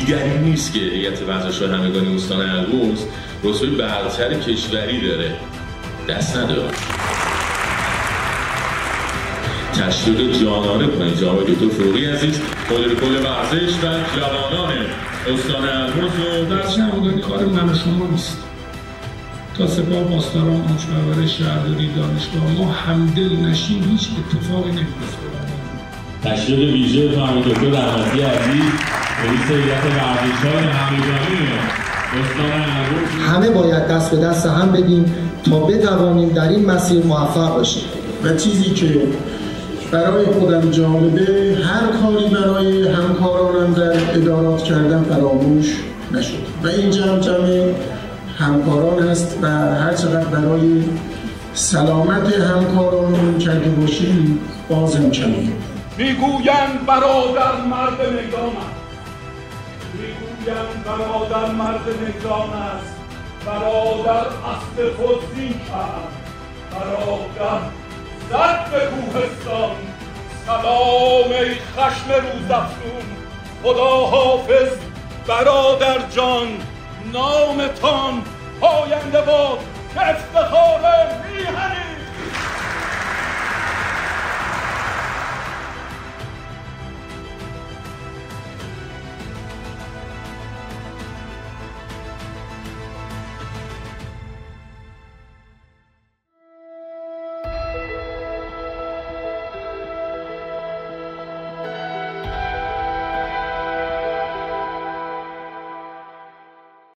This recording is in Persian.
دیگری نیست که هیئت ورزش‌های همگانی استان البرز رتبه برتر کشوری داره، دست نداره. تشویق جانانه کنید جناب دکتر فروغی عزیز مدیر کل ورزش و جوانان استان البرز و ورزش همگانی کار من و شما نیست. تا سپاه پاسداران، آنچ‌پرور شهرداری، دانشگاه ما همدل نشیم هیچ اتفاقی نمی‌افته. تشویق ویژه جناب دکتر رحمتی عزیز رئیس هیئت ورزش‌های همگانی استان البرز. همه باید دست به دست هم بدیم تا بتوانیم در این مسیر موفق باشیم. و چیزی که برای خودم جالبه، هر کاری برای همکارانم در ادارات کردم فراموش نشد و این جمع همکاران است و هر چقدر برای سلامت همکارانمون کرده باشیم بازم کمی. میگویند برادر مرد میدان است، میگویند برادر مرد میدان است، برادر اسب خودزین کرد، برادر زد به کوهستان. سلام ای خشم روزافزون، خدا حافظ برادر جان، نامتان پاینده باد که افتخار میهنی